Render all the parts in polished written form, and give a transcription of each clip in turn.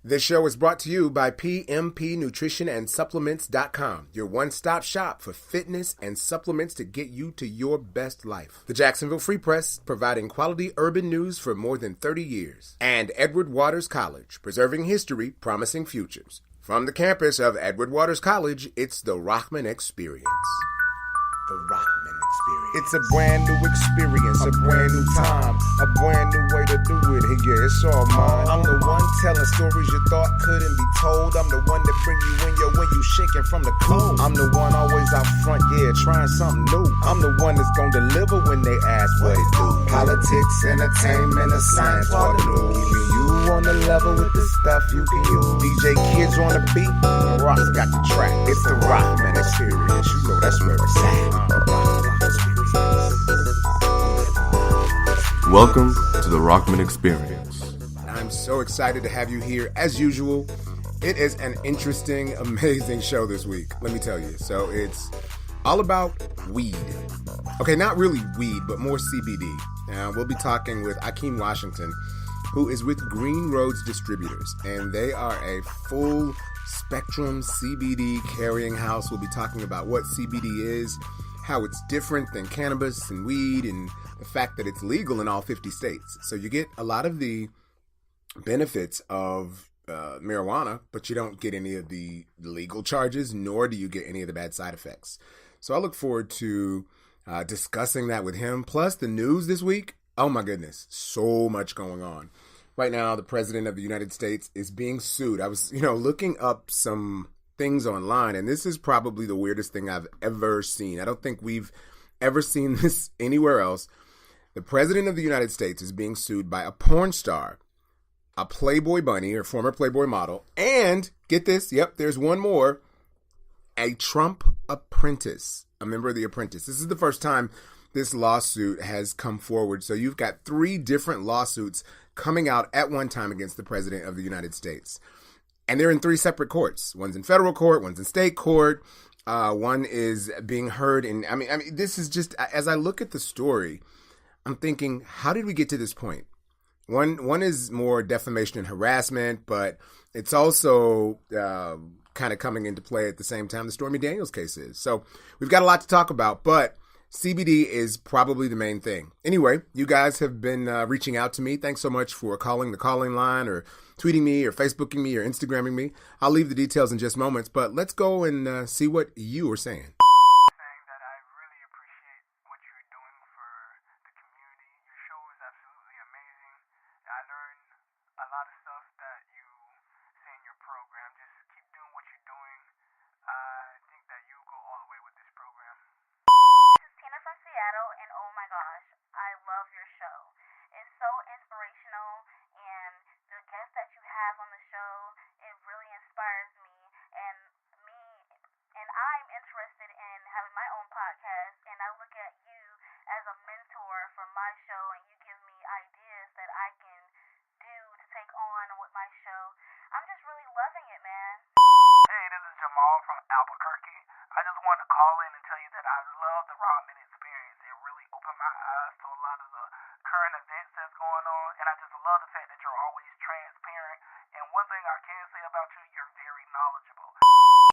This show is brought to you by PMP Nutrition and Supplements.com, your one-stop shop for fitness and supplements to get you to your best life. The Jacksonville Free Press, providing quality urban news for more than 30 years. And Edward Waters College, preserving history, promising futures. From the campus of Edward Waters College, it's the Rahman Experience. The Rahman Experience. It's a brand new experience, a brand new time, a brand new way to do it. Hey, yeah, it's all mine. I'm the one telling stories you thought couldn't be told. I'm the one that bring you in your when you shaking from the cold. I'm the one always out front, yeah, trying something new. I'm the one that's gonna deliver when they ask what it do. Politics, entertainment, a science part of new. Keeping you on the level with the stuff you can use. DJ Kids on the beat, the Rock's got the track. It's the Rahman Experience. You know that's where it's at. Welcome to the Rahman Experience. I'm so excited to have you here. As usual, it is an interesting, amazing show this week, let me tell you. So it's all about weed. Okay, not really weed, but more CBD. We'll be talking with Akeem Washington, who is with Green Roads Distributors, and they are a full spectrum CBD carrying house. We'll be talking about what CBD is, how it's different than cannabis and weed, and the fact that it's legal in all 50 states. So you get a lot of the benefits of marijuana, but you don't get any of the legal charges, nor do you get any of the bad side effects. So I look forward to discussing that with him. Plus the news this week. Oh my goodness, so much going on. Right now, the President of the United States is being sued. I was, looking up some things online, and this is probably the weirdest thing I've ever seen. I don't think we've ever seen this anywhere else. The President of the United States is being sued by a porn star, a Playboy bunny or former Playboy model, and get this, yep, there's one more, a Trump apprentice, a member of The Apprentice. This is the first time this lawsuit has come forward. So you've got 3 different lawsuits coming out at one time against the President of the United States. And they're in 3 separate courts. One's in federal court, one's in state court, one is being heard in, I mean, this is just, as I look at the story, I'm thinking, how did we get to this point? One is more defamation and harassment, but it's also kind of coming into play at the same time the Stormy Daniels case is. So we've got a lot to talk about, but CBD is probably the main thing. Anyway, you guys have been reaching out to me. Thanks so much for calling the calling line or tweeting me or Facebooking me or Instagramming me. I'll leave the details in just moments, but let's go and see what you are saying. And oh my gosh, I love your show. It's so inspirational, and the guests that you have on the show, it really inspires me, and I'm interested in having my own podcast, and I look at you as a mentor for my show, and you give me ideas that I can do to take on with my show. I'm just really loving it, man. Hey, this is Jamal from Albuquerque. I just wanted to call in and tell you that I love the Rahman Experience. It really opened my eyes to a lot of the current events that's going on, and I just love the fact that you're always transparent. And one thing I can say about you, you're very knowledgeable.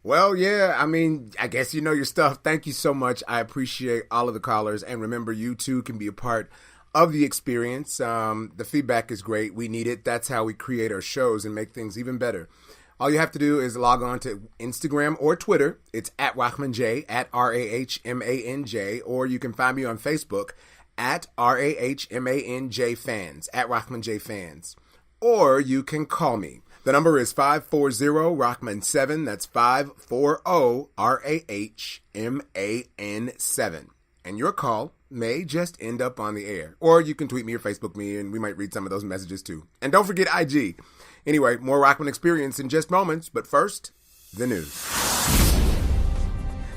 Well, yeah, I mean, I guess you know your stuff. Thank you so much. I appreciate all of the callers. And remember, you too can be a part of the experience. The feedback is great. We need it. That's how we create our shows and make things even better. All you have to do is log on to Instagram or Twitter. It's at RahmanJ, at RAHMANJ, or you can find me on Facebook at RAHMANJ Fans, at RahmanJ Fans. Or you can call me. The number is 540-RAHMAN7. That's 540-RAHMAN7. And your call may just end up on the air. Or you can tweet me or Facebook me, and we might read some of those messages too. And don't forget IG. Anyway, more Rahman Experience in just moments, but first, the news.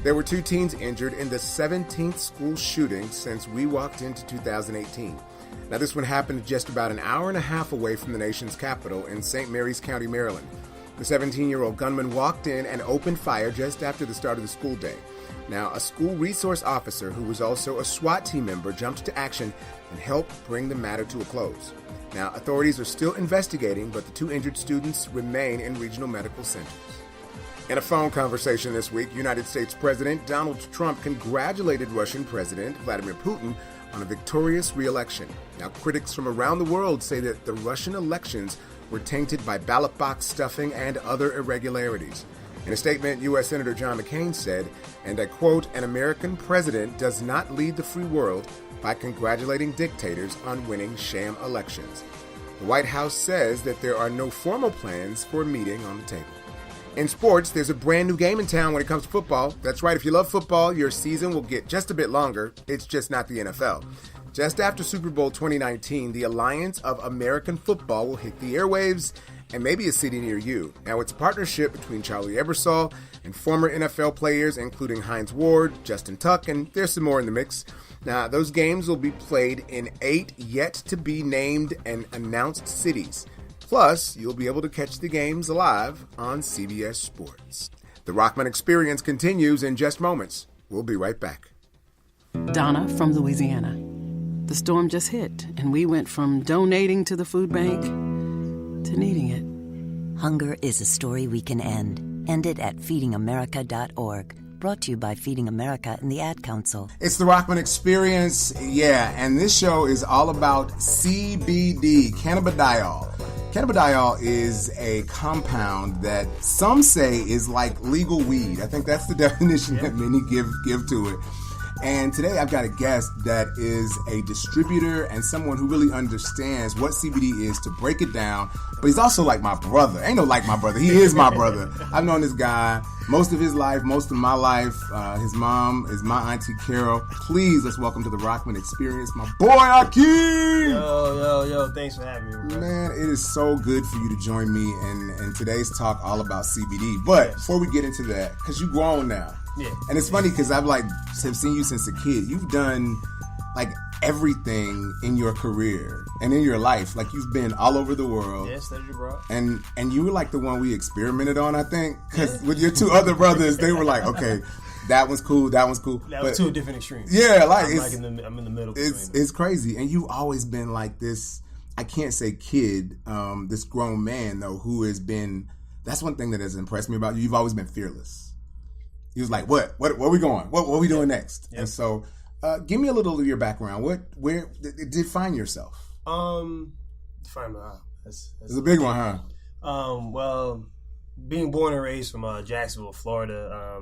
There were 2 teens injured in the 17th school shooting since we walked into 2018. Now, this one happened just about an hour and a half away from the nation's capital in St. Mary's County, Maryland. The 17-year-old gunman walked in and opened fire just after the start of the school day. Now, a school resource officer who was also a SWAT team member jumped to action and helped bring the matter to a close. Now, authorities are still investigating, but the 2 injured students remain in regional medical centers. In a phone conversation this week, United States President Donald Trump congratulated Russian President Vladimir Putin on a victorious re-election. Now, critics from around the world say that the Russian elections were tainted by ballot box stuffing and other irregularities. In a statement, U.S. Senator John McCain said, and I quote, "An American president does not lead the free world by congratulating dictators on winning sham elections." The White House says that there are no formal plans for a meeting on the table. In sports, there's a brand new game in town when it comes to football. That's right, if you love football, your season will get just a bit longer. It's just not the NFL. Just after Super Bowl 2019, the Alliance of American Football will hit the airwaves and maybe a city near you. Now, it's a partnership between Charlie Ebersol and former NFL players, including Hines Ward, Justin Tuck, and there's some more in the mix. Now, those games will be played in 8 yet-to-be-named and announced cities. Plus, you'll be able to catch the games live on CBS Sports. The Rahman Experience continues in just moments. We'll be right back. Donna from Louisiana. The storm just hit, and we went from donating to the food bank to needing it. Hunger is a story we can end. End it at feedingamerica.org. Brought to you by Feeding America and the Ad Council. It's the Rahman Experience, and this show is all about CBD, cannabidiol. Cannabidiol is a compound that some say is like legal weed. I think that's the definition that many give to it. And today I've got a guest that is a distributor and someone who really understands what CBD is to break it down. But he's also like my brother. Ain't no like my brother. He is my brother. I've known this guy most of his life, most of my life. His mom is my Auntie Carol. Please, let's welcome to the Rahman Experience, my boy Akeem. Yo. Thanks for having me, bro. Man, it is so good for you to join me in today's talk all about CBD. But before we get into that, because you're grown now. Yeah. And it's funny because I've have seen you since a kid. You've done like everything in your career and in your life. Like you've been all over the world. Yeah, studied abroad. And you were like the one we experimented on, I think. Because with your 2 other brothers, they were like, okay, that one's cool, that one's cool. That was 2 different extremes. Yeah, I'm in the middle. It's crazy. And you've always been like this, I can't say kid, this grown man though, who has been, that's one thing that has impressed me about you. You've always been fearless. He was like, where are we going? What are we doing next? Yep. And so, give me a little of your background. Where define yourself? Define my, that's it's a big one, huh? Well, being born and raised from Jacksonville, Florida,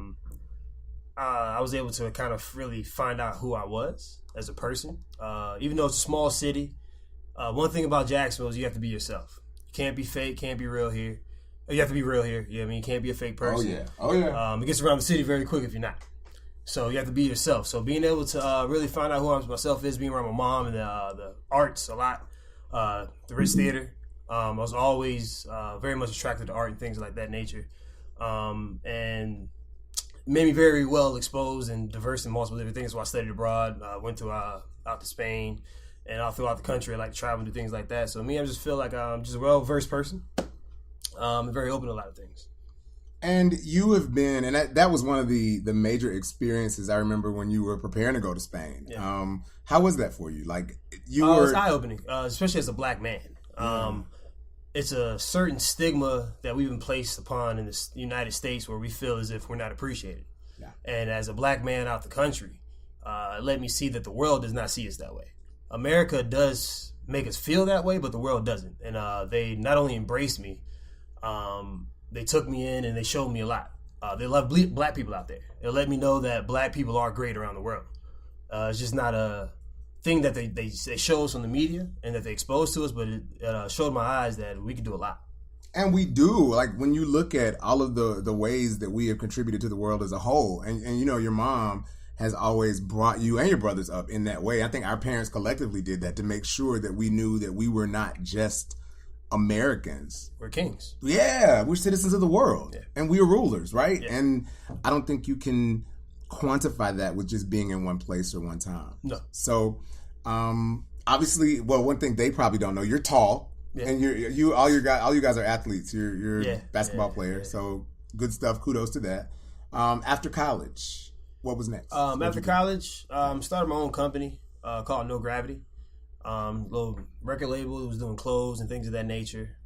I was able to kind of really find out who I was as a person. Even though it's a small city, one thing about Jacksonville is you have to be yourself. You can't be fake, can't be real here. You have to be real here. You know what I mean? You can't be a fake person. Oh, yeah. It gets around the city very quick if you're not. So you have to be yourself. So being able to really find out who myself is, being around my mom and the arts a lot, the Ritz Theater. I was always very much attracted to art and things like that nature. And made me very well exposed and diverse in multiple different things. So I studied abroad, went to out to Spain, and all throughout the country. I like to travel and do things like that. So I just feel like I'm just a well-versed person. Very open to a lot of things. And you have been, and that was one of the major experiences I remember when you were preparing to go to Spain. Yeah. How was that for you? Like were... It's eye-opening, especially as a black man. It's a certain stigma that we've been placed upon in the United States where we feel as if we're not appreciated. Yeah. And as a black man out the country, it let me see that the world does not see us that way. America does make us feel that way, but the world doesn't. And they not only embraced me, they took me in and they showed me a lot. They love black people out there. It let me know that black people are great around the world. It's just not a thing that they show us on the media and that they expose to us, but it showed my eyes that we can do a lot. And we do. Like when you look at all of the ways that we have contributed to the world as a whole, and you know, your mom has always brought you and your brothers up in that way. I think our parents collectively did that to make sure that we knew that we were not just Americans. We're kings. Yeah, we're citizens of the world. Yeah. And we are rulers, right? Yeah. And I don't think you can quantify that with just being in one place or one time. No. So, obviously, well, one thing they probably don't know, you're tall. And you all you guys are athletes. You're basketball players, so good stuff. Kudos to that. After college, what was next? After college, started my own company called No Gravity. Little record label. It was doing clothes and things of that nature.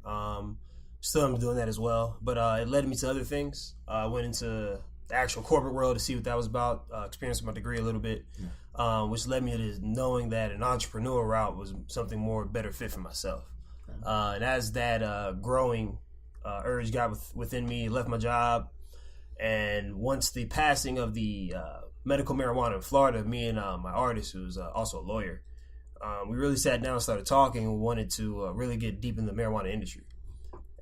Still am doing that as well, but it led me to other things. I went into the actual corporate world to see what that was about. Experienced my degree a little bit, which led me to knowing that an entrepreneur route was something more better fit for myself. And as that growing urge got within me, left my job, and once the passing of the medical marijuana in Florida, me and my artist, who's also a lawyer, we really sat down and started talking and wanted to really get deep in the marijuana industry.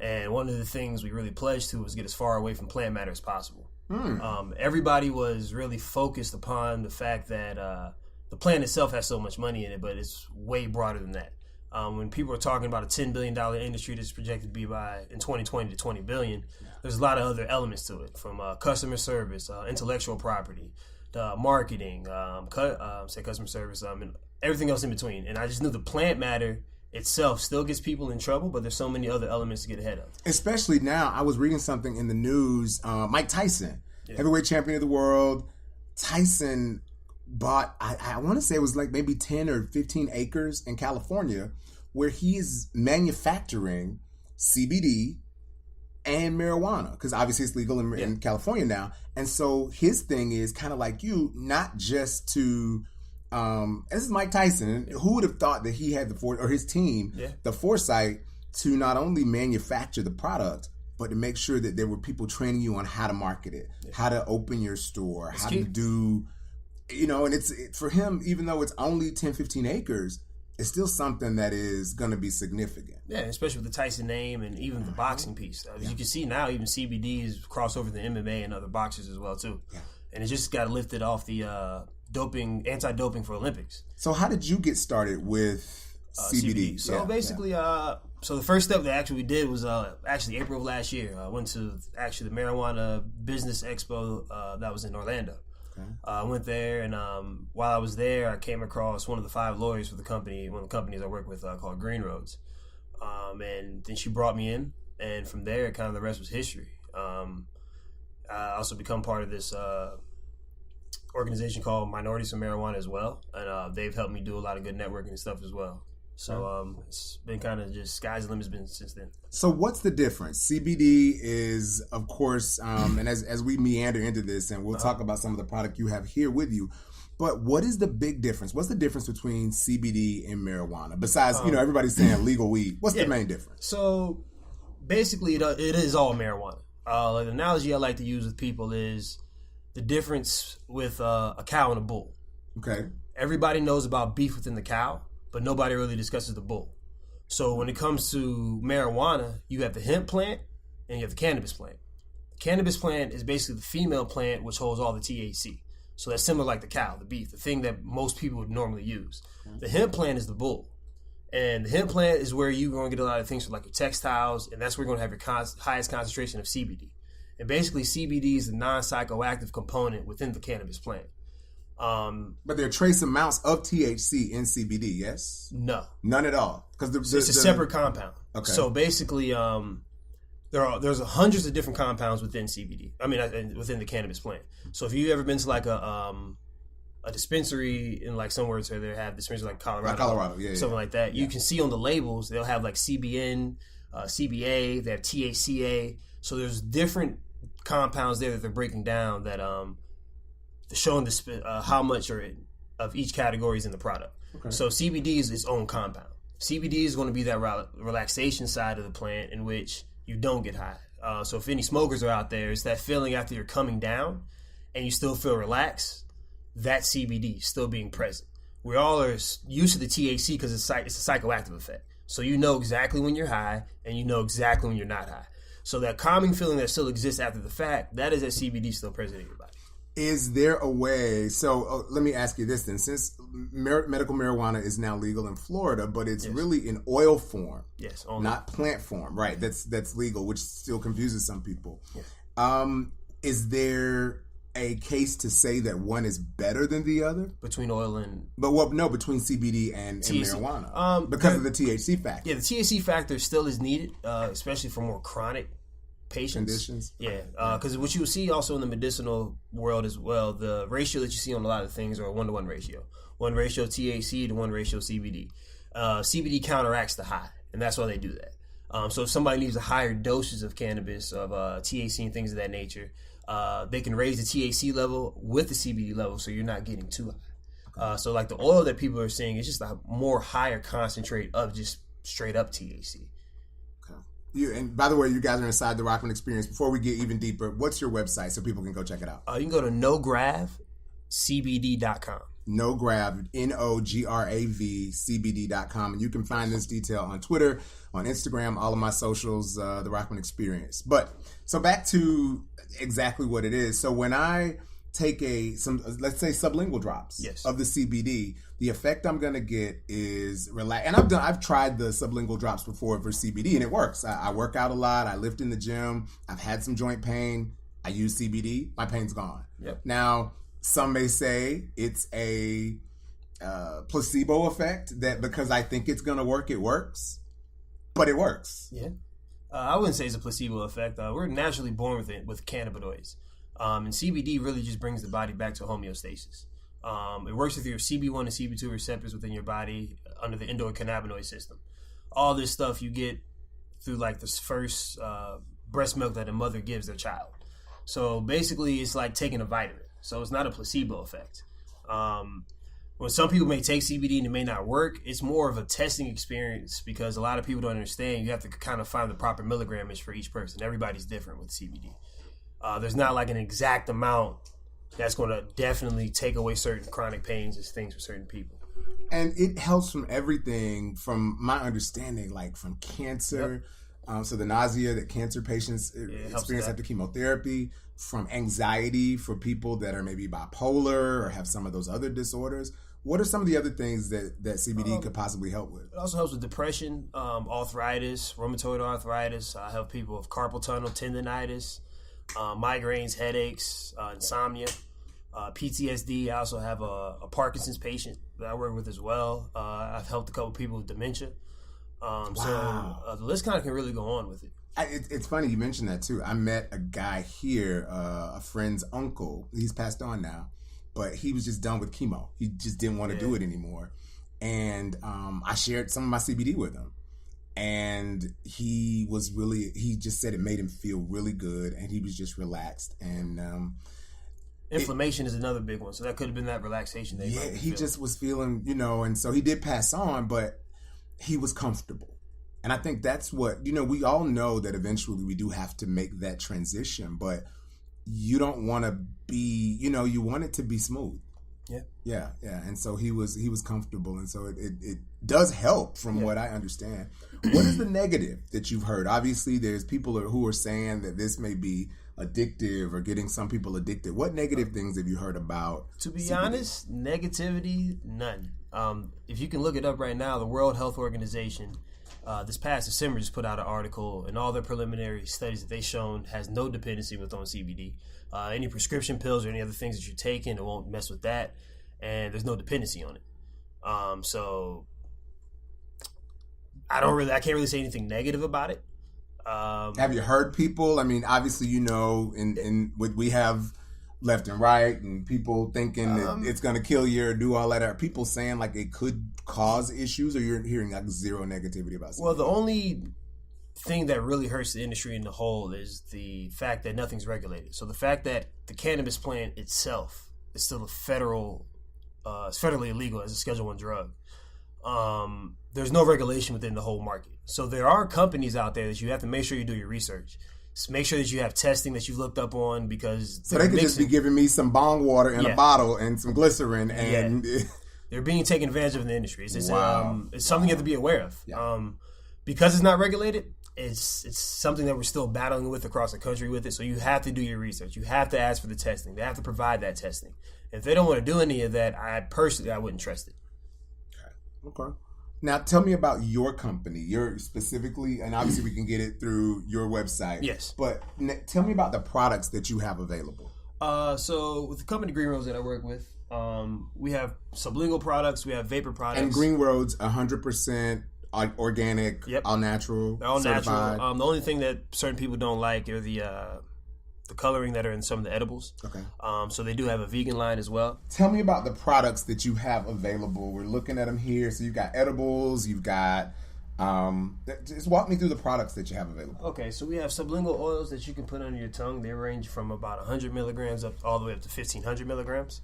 And one of the things we really pledged to was get as far away from plant matter as possible. Everybody was really focused upon the fact that the plant itself has so much money in it, but it's way broader than that. When people are talking about a $10 billion industry that's projected to be in 2020 to $20 billion, there's a lot of other elements to it, from customer service, intellectual property, marketing, customer service, and everything else in between. And I just knew the plant matter itself still gets people in trouble, but there's so many other elements to get ahead of. Especially now, I was reading something in the news. Mike Tyson, heavyweight champion of the world. Tyson bought, I want to say it was like maybe 10 or 15 acres in California where he is manufacturing CBD and marijuana, because obviously it's legal in California now. And so his thing is kind of like you, not just to this is Mike Tyson. Who would have thought that he had or his team, the foresight to not only manufacture the product, but to make sure that there were people training you on how to market it, how to open your store, how to do, and it's for him, even though it's only 10, 15 acres, it's still something that is going to be significant. Yeah, especially with the Tyson name and even the boxing piece. As you can see now, even CBD is crossed over the MMA and other boxers as well, too. Yeah. And it just got lifted off the anti-doping for Olympics. So how did you get started with CBD? So basically, so the first step that actually we did was actually April of last year. I went to the Marijuana Business Expo that was in Orlando. Okay. I went there, and while I was there, I came across one of the 5 lawyers for the company, one of the companies I work with called Green Roads. And then she brought me in, and from there, kind of the rest was history. I also become part of this organization called Minorities for Marijuana as well, and they've helped me do a lot of good networking and stuff as well. So it's been kind of just sky's the limit's been since then. So what's the difference? CBD is, of course, and as we meander into this, and we'll talk about some of the product you have here with you, but what is the big difference? What's the difference between CBD and marijuana? Besides, everybody's saying legal weed. What's the main difference? So basically, it is all marijuana. Like the analogy I like to use with people is the difference with a cow and a bull. Okay. Everybody knows about beef within the cow, but nobody really discusses the bull. So when it comes to marijuana, you have the hemp plant and you have the cannabis plant. The cannabis plant is basically the female plant which holds all the THC. So that's similar like the cow, the beef, the thing that most people would normally use. The hemp plant is the bull. And the hemp plant is where you're going to get a lot of things from like your textiles, and that's where you're going to have your highest concentration of CBD. And basically CBD is the non-psychoactive component within the cannabis plant. But there are trace amounts of THC in CBD, yes? No. None at all? Because it's a separate compound. Okay. So basically, there's hundreds of different compounds within CBD. I mean, within the cannabis plant. So if you've ever been to like a dispensary in like somewhere where they have dispensaries like Colorado, something like that, you can see on the labels they'll have like CBN, CBA, they have THCA. So there's different compounds there that they're breaking down that showing how much of each category is in the product. Okay. So CBD is its own compound. CBD is going to be that relaxation side of the plant in which you don't get high. So if any smokers are out there, it's that feeling after you're coming down and you still feel relaxed, that CBD is still being present. We all are used to the THC because it's a psychoactive effect. So you know exactly when you're high and you know exactly when you're not high. So that calming feeling that still exists after the fact, that is that CBD still present in your body. Is there a way, so let me ask you this then, since medical marijuana is now legal in Florida, but it's really in oil form, not plant form, right? That's legal, which still confuses some people. Yes. Is there a case to say that one is better than the other? Between oil and... between CBD and marijuana. Because of the THC factor. Yeah, the THC factor still is needed, especially for more chronic patients. Conditions. Yeah, because what you will see also in the medicinal world as well, the ratio that you see on a lot of things are a 1-to-1 ratio. 1 ratio THC to 1 ratio CBD. CBD counteracts the high, and that's why they do that. So if somebody needs a higher doses of cannabis, of THC and things of that nature, they can raise the THC level with the CBD level, so you're not getting too high. So like the oil that people are seeing is just a more higher concentrate of just straight up THC. And by the way, you guys are inside the Rahman Experience. Before we get even deeper, what's your website so people can go check it out? You can go to nogravcbd.com. Nograv, Nograv, CBD.com. And you can find this detail on Twitter, on Instagram, all of my socials, the Rahman Experience. But, so back to exactly what it is. So when I take let's say sublingual drops of the CBD, the effect I'm going to get is relax. And I've tried the sublingual drops before for CBD and it works. I work out a lot. I lift in the gym. I've had some joint pain. I use CBD. My pain's gone. Yep. Now, some may say it's a placebo effect, that because I think it's going to work, it works. But it works. Yeah. I wouldn't say it's a placebo effect. We're naturally born with cannabinoids. And CBD really just brings the body back to homeostasis. It works with your CB1 and CB2 receptors within your body under the endocannabinoid system. All this stuff you get through like this first breast milk that a mother gives their child. So basically it's like taking a vitamin. So it's not a placebo effect. When some people may take CBD and it may not work, it's more of a testing experience because a lot of people don't understand. You have to kind of find the proper milligrammage for each person. Everybody's different with CBD. There's not like an exact amount that's going to definitely take away certain chronic pains and things for certain people. And it helps from everything, from my understanding, like from cancer, so the nausea that cancer patients experience after chemotherapy, from anxiety for people that are maybe bipolar or have some of those other disorders. What are some of the other things that CBD could possibly help with? It also helps with depression, arthritis, rheumatoid arthritis. I help people with carpal tunnel tendonitis, migraines, headaches, insomnia, PTSD. I also have a Parkinson's patient that I work with as well. I've helped a couple people with dementia. Wow. So the list kind of can really go on with it. It's funny you mentioned that too. I met a guy here, a friend's uncle. He's passed on now, but he was just done with chemo. He just didn't want to do it anymore. And I shared some of my CBD with him. And he just said it made him feel really good, and he was just relaxed. And inflammation is another big one, so that could have been that relaxation. He just was feeling, and so he did pass on, but he was comfortable. And I think that's what, we all know that eventually we do have to make that transition, but you don't want to be, you want it to be smooth. Yeah. And so he was comfortable, and so it does help from what I understand. What is the negative that you've heard? Obviously, there's people who are saying that this may be addictive or getting some people addicted. What negative things have you heard about? To be CBD? honest, negativity, none. If you can look it up right now, the World Health Organization this past December just put out an article, and all their preliminary studies that they've shown has no dependency on CBD. Any prescription pills or any other things that you're taking, it won't mess with that, and there's no dependency on it. So I can't really say anything negative about it. Have you heard people? I mean, obviously, we have left and right, and people thinking that it's going to kill you or do all that. Are people saying like it could cause issues, or you're hearing like zero negativity about CBD? Well, the only thing that really hurts the industry in the whole is the fact that nothing's regulated. So the fact that the cannabis plant itself is still it's federally illegal as a Schedule I drug. There's no regulation within the whole market. So there are companies out there that you have to make sure you do your research. Just make sure that you have testing that you've looked up on, because so they could just be giving me some bong water in a bottle and some glycerin, and they're being taken advantage of in the industry. It's something you have to be aware of. Yeah. Because it's not regulated, it's something that we're still battling with across the country with it. So you have to do your research. You have to ask for the testing. They have to provide that testing. If they don't want to do any of that, I wouldn't trust it. Okay. Now, tell me about your company. You're specifically, and obviously we can get it through your website. Yes. But tell me about the products that you have available. So with the company Green Roads that I work with, we have sublingual products, we have vapor products. And Green Roads, 100% organic, all natural, they're all certified. natural. The only thing that certain people don't like are the coloring that are in some of the edibles. Okay. So they do have a vegan line as well. Tell me about the products that you have available. We're looking at them here. So you've got edibles, you've got... just walk me through the products that you have available. Okay, so we have sublingual oils that you can put under your tongue. They range from about 100 milligrams up all the way up to 1,500 milligrams.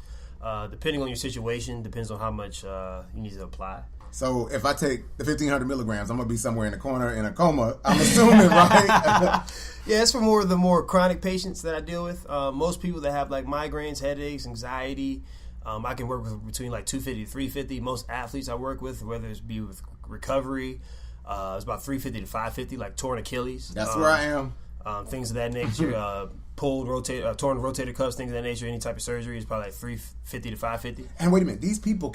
Depending on your situation, depends on how much you need to apply. So if I take the 1,500 milligrams, I'm going to be somewhere in the corner in a coma. I'm assuming, right? Yeah, it's for the more chronic patients that I deal with. Most people that have like migraines, headaches, anxiety, I can work with between like 250 to 350. Most athletes I work with, whether it's be with recovery, it's about 350 to 550, like torn Achilles. That's where I am. Things of that nature, torn rotator cuffs, things of that nature. Any type of surgery is probably like 350 to 550. And wait a minute, these people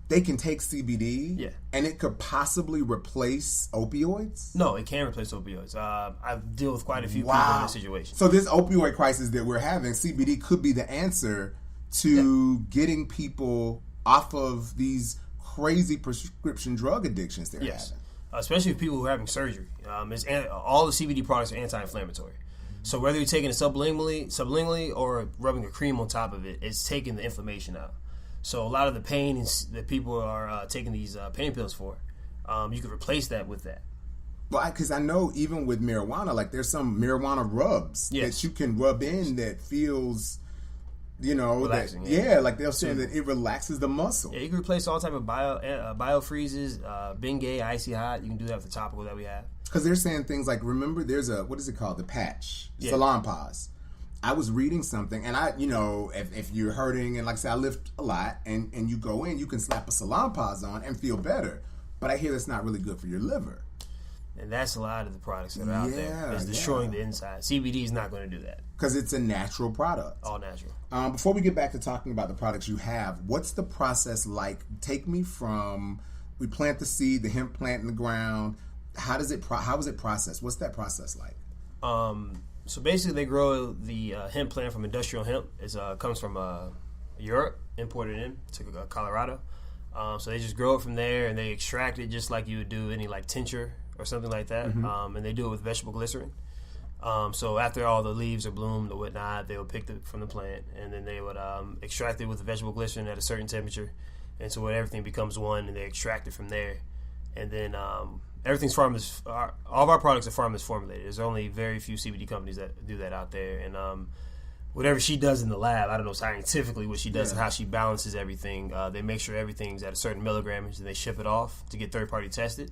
they can take CBD, yeah, and it could possibly replace opioids? No, it can replace opioids. I deal with quite a few people in this situation. So this opioid crisis that we're having, CBD could be the answer to getting people off of these crazy prescription drug addictions they're having. Especially people who are having surgery. All the CBD products are anti-inflammatory. So whether you're taking it sublingually or rubbing a cream on top of it, it's taking the inflammation out. So a lot of the pain that people are taking these pain pills for, you could replace that with that. Well, because I know even with marijuana, like there's some marijuana rubs that you can rub in that feels, relaxing. Like they'll say that it relaxes the muscle. Yeah, you can replace all type of biofreezes, Bengay, Icy Hot. You can do that with the topical that we have. Because they're saying things like, remember, there's what is it called? The patch, Salonpas. I was reading something, and if you're hurting, and like I said, I lift a lot, and you go in, you can slap a Salonpas on and feel better. But I hear that's not really good for your liver. And that's a lot of the products that are out there. It's destroying the inside. CBD is not going to do that. Because it's a natural product. All natural. Before we get back to talking about the products you have, what's the process like? Take me from, we plant the seed, the hemp plant in the ground. How is it processed? What's that process like? So basically, they grow the hemp plant from industrial hemp. It comes from Europe, imported in to Colorado. So they just grow it from there, and they extract it just like you would do any like tincture or something like that. Mm-hmm. And they do it with vegetable glycerin. So after all the leaves are bloomed or whatnot, they would pick it from the plant, and then they would extract it with the vegetable glycerin at a certain temperature. And so when everything becomes one, and they extract it from there. And then everything's all of our products are farmers formulated. There's only very few CBD companies that do that out there. And whatever she does in the lab, I don't know scientifically what she does and how she balances everything. They make sure everything's at a certain milligrammage, and they ship it off to get third-party tested.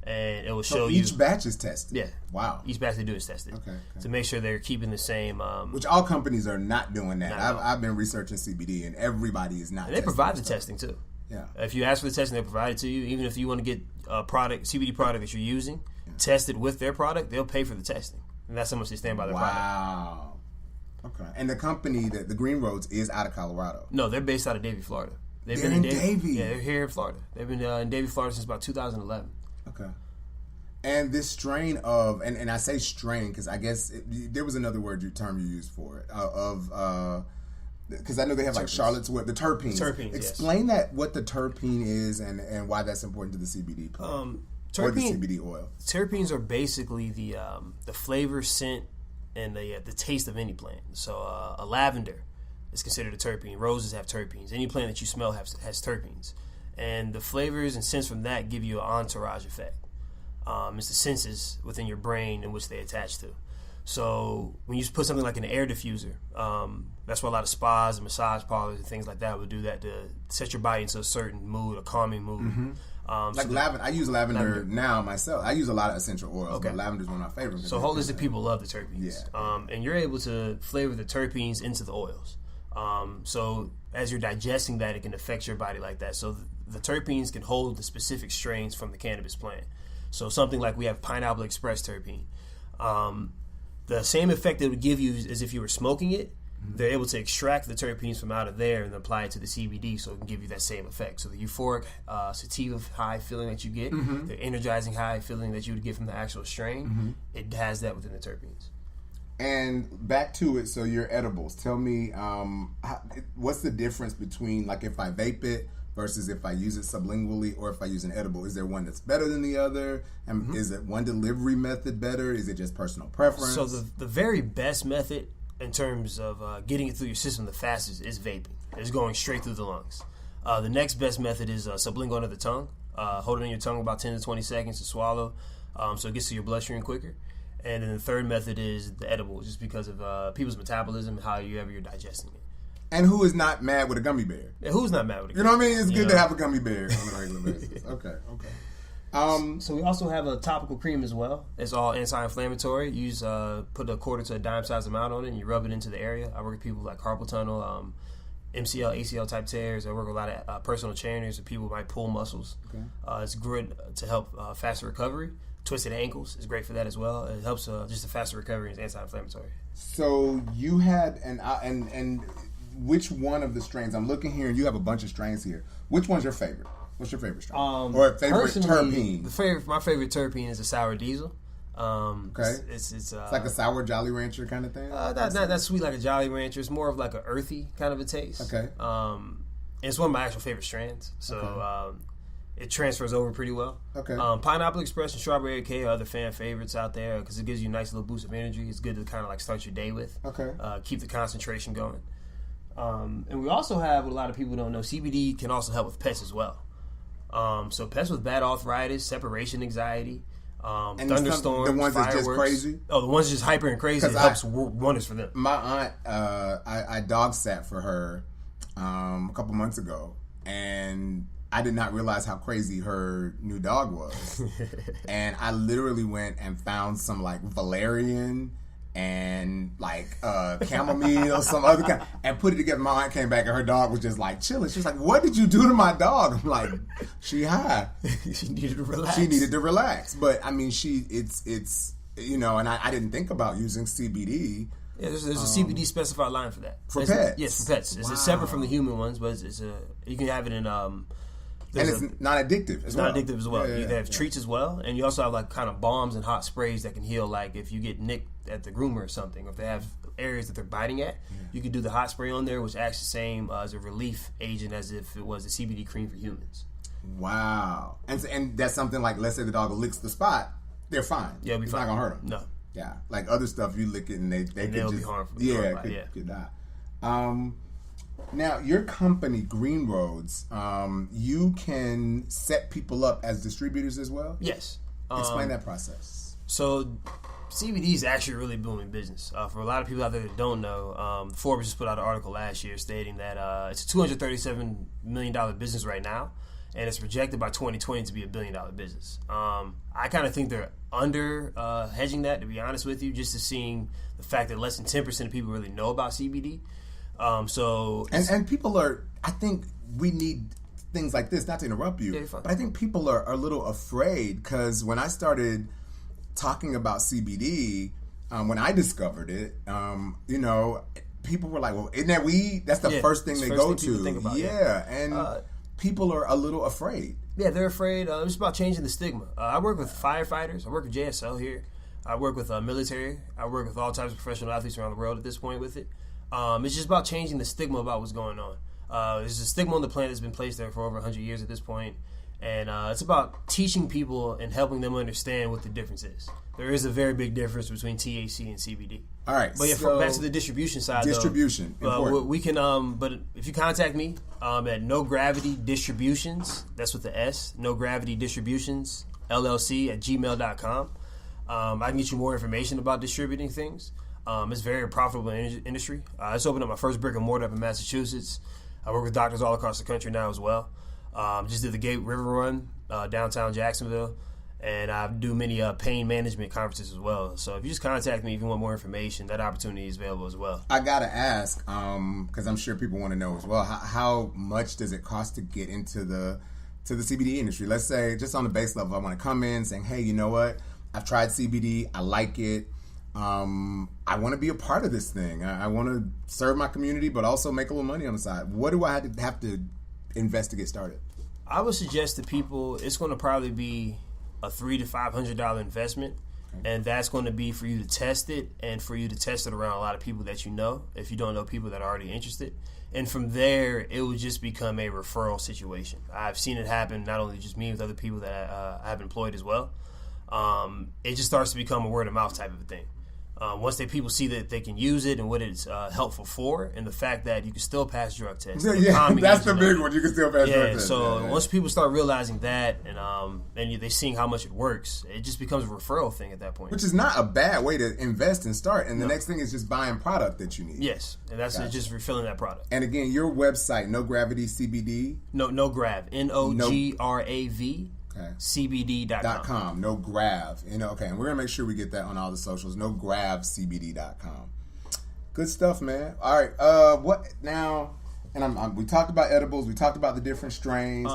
And it will show you. Each batch is tested? Yeah. Wow. Each batch they do is tested. Okay. To make sure they're keeping the same. Which all companies are not doing that. I've been researching CBD, and everybody is not. And they provide the testing, too. Yeah. If you ask for the testing, they provide it to you. Even if you want to get a CBD product that you're using, tested with their product, they'll pay for the testing. And that's how much they stand by their product. Wow. Okay. And the company, the Green Roads, is out of Colorado? No, they're based out of Davie, Florida. They're in Davie? Yeah, they're here in Florida. They've been in Davie, Florida since about 2011. Okay. And this strain of, and I say strain because I guess there was another term you used for it, because I know they have like Charlotte's Web, the terpenes. Explain what the terpene is and why that's important to the CBD plant or the CBD oil. Terpenes are basically the flavor, scent, and the taste of any plant. So a lavender is considered a terpene. Roses have terpenes. Any plant that you smell has terpenes. And the flavors and scents from that give you an entourage effect. It's the senses within your brain in which they attach to. So when you put something like an air diffuser, that's why a lot of spas and massage parlors and things like that would do that to set your body into a certain mood, a calming mood. Mm-hmm. Lavender, I use lavender now myself. I use a lot of essential oils, but lavender is one of my favorites. So holistic people love the terpenes. And you're able to flavor the terpenes into the oils. So as you're digesting that, it can affect your body like that. So the terpenes can hold the specific strains from the cannabis plant. So something like we have Pineapple Express terpene. The same effect it would give you as if you were smoking it. Mm-hmm. They're able to extract the terpenes from out of there and apply it to the CBD, so it can give you that same effect. So the euphoric, sativa high feeling that you get, the energizing high feeling that you would get from the actual strain, it has that within the terpenes. And back to it. So your edibles. Tell me, what's the difference between like if I vape it versus if I use it sublingually or if I use an edible? Is there one that's better than the other? And is it one delivery method better? Is it just personal preference? So the very best method in terms of getting it through your system the fastest is vaping. It's going straight through the lungs. The next best method is sublingual under the tongue. Hold it on your tongue about 10 to 20 seconds to swallow, so it gets to your bloodstream quicker. And then the third method is the edible, just because of people's metabolism, however you're digesting it. And who is not mad with a gummy bear? Yeah, who's not mad with a gummy bear? You know what I mean? It's good to have a gummy bear on a regular basis. Okay. So we also have a topical cream as well. It's all anti-inflammatory. You use put a quarter to a dime size amount on it, and you rub it into the area. I work with people like carpal tunnel, MCL, ACL type tears. I work with a lot of personal trainers and people who might pull muscles. Okay. It's good to help faster recovery. Twisted ankles is great for that as well. It helps just a faster recovery and it's anti-inflammatory. So you had and which one of the strains? I'm looking here, and you have a bunch of strains here. Which one's your favorite? What's your favorite strain? Or favorite terpene? My favorite terpene is a sour diesel. Okay. It's like a sour Jolly Rancher kind of thing? Not that sweet like a Jolly Rancher. It's more of like an earthy kind of a taste. Okay. And it's one of my actual favorite strands. So it transfers over pretty well. Okay. Pineapple Express and Strawberry AK are other fan favorites out there because it gives you a nice little boost of energy. It's good to kind of like start your day with. Okay. Keep the concentration going. And we also have, what a lot of people don't know, CBD can also help with pets as well. So pets with bad arthritis, separation anxiety, and thunderstorms, the ones fireworks. That's just crazy? Oh, the ones just hyper and crazy. It helps wonders for them. My aunt, I dog sat for her a couple months ago, and I did not realize how crazy her new dog was. And I literally went and found some like valerian and like chamomile or some other kind, and put it together. My aunt came back and her dog was just like chilling. She was like, "What did you do to my dog?" I'm like, "She high. She needed to relax. She needed to relax." But I mean, it's you know, and I didn't think about using CBD. Yeah, there's a CBD specified line for that. For pets? Yes, for pets. It's separate from the human ones, but you can have it in and it's not addictive as well. Not addictive as well. You have treats as well, and you also have like kind of balms and hot sprays that can heal. Like if you get nicked at the groomer or something, or if they have areas that they're biting at, you can do the hot spray on there, which acts the same as a relief agent as if it was a CBD cream for humans. Wow. And that's something like, let's say the dog licks the spot, they're fine. Yeah, it's not gonna hurt them. No. Yeah, like other stuff you lick it and they'll just be harmful. Could die. Now, your company, Green Roads, you can set people up as distributors as well? Yes. Explain that process. So, CBD is actually a really booming business. For a lot of people out there that don't know, Forbes just put out an article last year stating that it's a $237 million business right now, and it's projected by 2020 to be $1 billion business. I kind of think they're under hedging that, to be honest with you, just to seeing the fact that less than 10% of people really know about CBD. And people are, I think we need things like this, not to interrupt you, but I think people are a little afraid because when I started talking about CBD, when I discovered it, you know, people were like, well, isn't that weed? That's the first thing they go to. Think about, and people are a little afraid. Yeah, they're afraid. It's about changing the stigma. I work with firefighters. I work with JSL here. I work with military. I work with all types of professional athletes around the world at this point with it. It's just about changing the stigma about what's going on. There's a stigma on the planet that's been placed there for over 100 years at this point. And it's about teaching people and helping them understand what the difference is. There is a very big difference between THC and CBD. All right. But yeah, back to the distribution side. Distribution. We can. But if you contact me at No Gravity Distributions, that's with the S. No Gravity Distributions LLC at gmail.com. I can get you more information about distributing things. It's a very profitable industry. I just opened up my first brick and mortar up in Massachusetts. I work with doctors all across the country now as well. Just did the Gate River Run downtown Jacksonville, and I do many pain management conferences as well. So if you just contact me if you want more information, that opportunity is available as well. I gotta ask, because I'm sure people want to know as well. How much does it cost to get into the CBD industry? Let's say just on the base level, I want to come in saying, hey, you know what? I've tried CBD. I like it. I want to be a part of this thing. I want to serve my community, but also make a little money on the side. What do I have to invest to get started? I would suggest to people it's going to probably be a $300 to $500 investment, And that's going to be for you to test it and for you to test it around a lot of people that you know, if you don't know people that are already interested. And from there, it will just become a referral situation. I've seen it happen, not only just me, with other people that I've employed as well. It just starts to become a word-of-mouth type of a thing. Once people see that they can use it and what it's helpful for, and the fact that you can still pass drug tests. That's the big one. You can still pass drug tests. So once people start realizing that, and they're seeing how much it works, it just becomes a referral thing at that point. Which is not a bad way to invest and start. And the next thing is just buying product that you need. Yes, and that's just refilling that product. And again, your website, No Gravity CBD. No Grav. NOGRAV. Okay. CBD.com. No Grav. Okay, and we're going to make sure we get that on all the socials. No Grav CBD.com. Good stuff, man. All right. What now? And we talked about edibles. We talked about the different strains.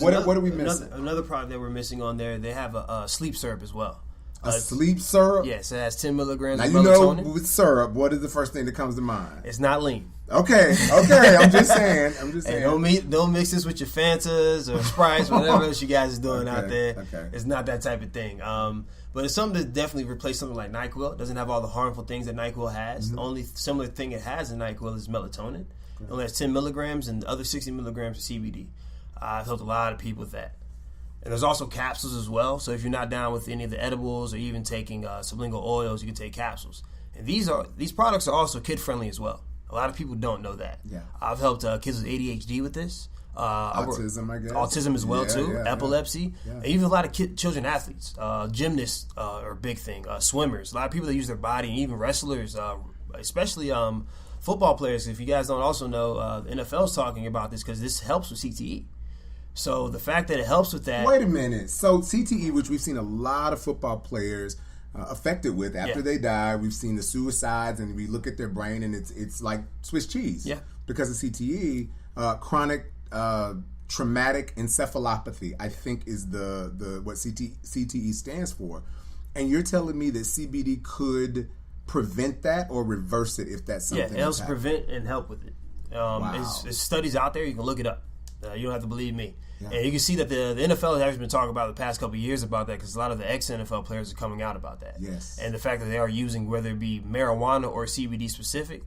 What are we missing? Another product that we're missing on there, they have a sleep syrup as well. A sleep syrup? Yes, it has 10 milligrams now, of melatonin. Now, you know, with syrup, what is the first thing that comes to mind? It's not lean. Okay. I'm just saying. Hey, don't mix this with your Fantas or Sprites, whatever else you guys is doing out there. Okay. It's not that type of thing. But it's something to definitely replace something like NyQuil. It doesn't have all the harmful things that NyQuil has. The only similar thing it has in NyQuil is melatonin. It only has 10 milligrams and the other 60 milligrams of CBD. I've helped a lot of people with that. And there's also capsules as well. So if you're not down with any of the edibles or even taking sublingual oils, you can take capsules. And these products are also kid-friendly as well. A lot of people don't know that. Yeah. I've helped kids with ADHD with this. Autism, I guess. Autism as well, too. Epilepsy. And even a lot of children athletes. Gymnasts are a big thing. Swimmers. A lot of people that use their body, and even wrestlers, especially football players. If you guys don't also know, the NFL is talking about this because this helps with CTE. So the fact that it helps with that. Wait a minute. So CTE, which we've seen a lot of football players affected with after they die, we've seen the suicides, and we look at their brain, and it's like Swiss cheese. Yeah. Because of CTE, chronic traumatic encephalopathy, I think is the what CTE stands for. And you're telling me that CBD could prevent that or reverse it if that's something. Yeah, it helps prevent and help with it. It's studies out there. You can look it up. You don't have to believe me. Yeah. And you can see that the NFL has actually been talking about the past couple of years about that because a lot of the ex-NFL players are coming out about that. Yes. And the fact that they are using, whether it be marijuana or CBD specific,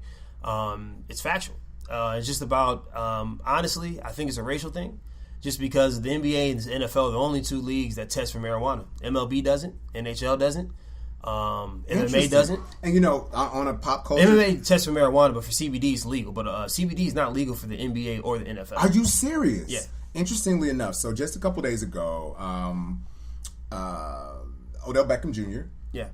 it's factual. It's just about, honestly, I think it's a racial thing. Just because the NBA and the NFL are the only two leagues that test for marijuana. MLB doesn't. NHL doesn't. MMA doesn't. And on a pop culture, MMA tests for marijuana, but for CBD it's legal. But CBD is not legal for the NBA or the NFL. Are you serious? Yeah. Interestingly enough, so just a couple days ago, Odell Beckham Jr. Yeah.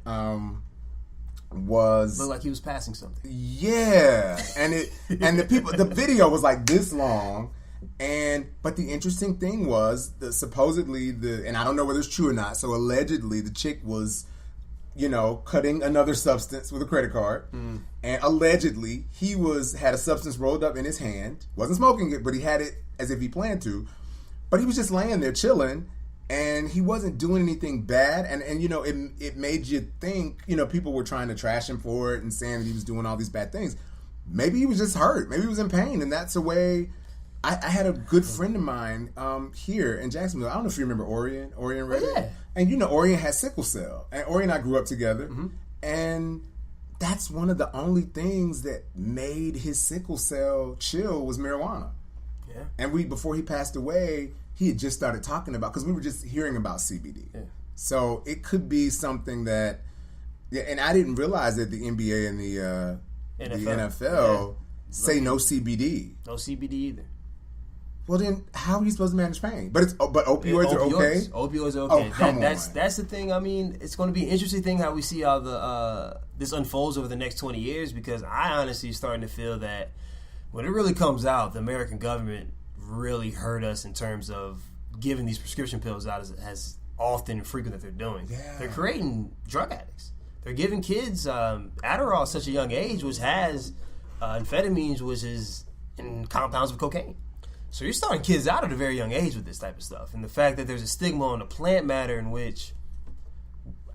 Was looked like he was passing something. Yeah, and the video was like this long. But the interesting thing was supposedly and I don't know whether it's true or not. So allegedly the chick was, cutting another substance with a credit card, and allegedly he had a substance rolled up in his hand. Wasn't smoking it, but he had it as if he planned to. But he was just laying there chilling, and he wasn't doing anything bad. And it made you think. People were trying to trash him for it and saying that he was doing all these bad things. Maybe he was just hurt. Maybe he was in pain, and that's the way. I had a good friend of mine here in Jacksonville. I don't know if you remember Orion Reddick. Yeah. And Orion has sickle cell. And Orion and I grew up together. Mm-hmm. And that's one of the only things that made his sickle cell chill was marijuana. Yeah. And before he passed away, he had just started talking about, because we were just hearing about CBD. Yeah. So it could be something that, and I didn't realize that the NBA and the NFL say no CBD. No CBD either. Well, then how are you supposed to manage pain? But opioids are okay. Opioids are okay. Oh, come on. That's the thing. I mean, it's going to be an interesting thing how we see how this unfolds over the next 20 years. Because I honestly starting to feel that when it really comes out, the American government really hurt us in terms of giving these prescription pills out as often and frequent that they're doing. Yeah. They're creating drug addicts. They're giving kids Adderall at such a young age, which has amphetamines, which is in compounds of cocaine. So you're starting kids out at a very young age with this type of stuff. And the fact that there's a stigma on the plant matter in which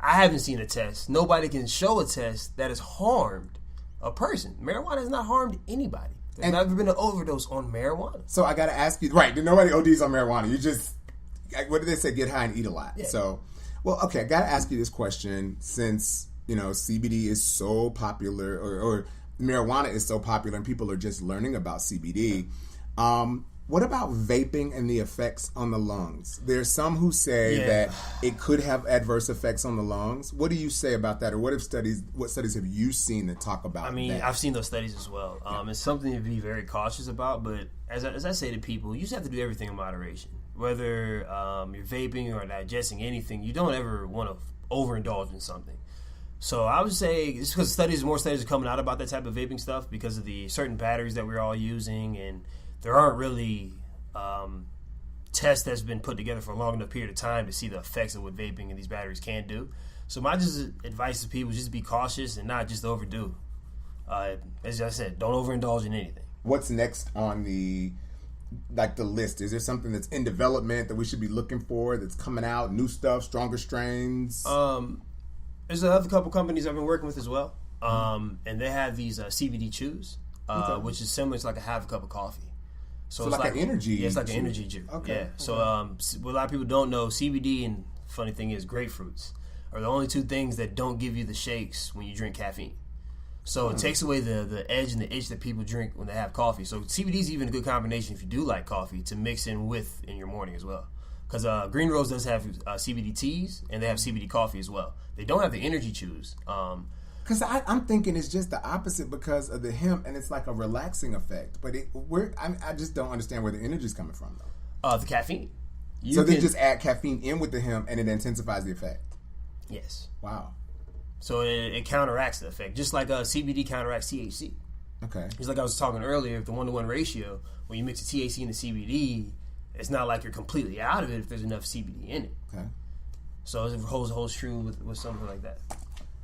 I haven't seen a test. Nobody can show a test that has harmed a person. Marijuana has not harmed anybody. There's never been an overdose on marijuana. So I got to ask you, right, nobody ODs on marijuana. You just, what did they say, get high and eat a lot. Yeah. So, Well, okay, I got to ask you this question since, CBD is so popular or marijuana is so popular and people are just learning about CBD. What about vaping and the effects on the lungs? There's some who say that it could have adverse effects on the lungs. What do you say about that? Or what studies have you seen that talk about that? I mean, I've seen those studies as well. It's something to be very cautious about, but as I say to people, you just have to do everything in moderation. Whether you're vaping or digesting anything, you don't ever want to overindulge in something. So I would say, just because more studies are coming out about that type of vaping stuff because of the certain batteries that we're all using, and there aren't really tests that's been put together for a long enough period of time to see the effects of what vaping and these batteries can do. So my advice to people is just be cautious and not just overdo. As I said, don't overindulge in anything. What's next on the list? Is there something that's in development that we should be looking for that's coming out? New stuff, stronger strains? There's another couple companies I've been working with as well. And they have these CBD chews, which is similar to like a half a cup of coffee. So it's like an energy. Yeah, it's like an energy juice. Okay. Yeah. So what a lot of people don't know, CBD and funny thing is grapefruits are the only two things that don't give you the shakes when you drink caffeine. So it takes away the edge and the itch that people drink when they have coffee. So CBD is even a good combination if you do like coffee to mix in with in your morning as well. Because Green Rose does have CBD teas and they have CBD coffee as well. They don't have the energy chews. Because I'm thinking it's just the opposite because of the hemp, and it's like a relaxing effect. But I just don't understand where the energy is coming from, though. The caffeine. They just add caffeine in with the hemp, and it intensifies the effect. Yes. Wow. So it counteracts the effect, just like CBD counteracts THC. Okay. Just like I was talking earlier, the 1-to-1 ratio, when you mix the THC and the CBD, it's not like you're completely out of it if there's enough CBD in it. Okay. So it holds true with something like that.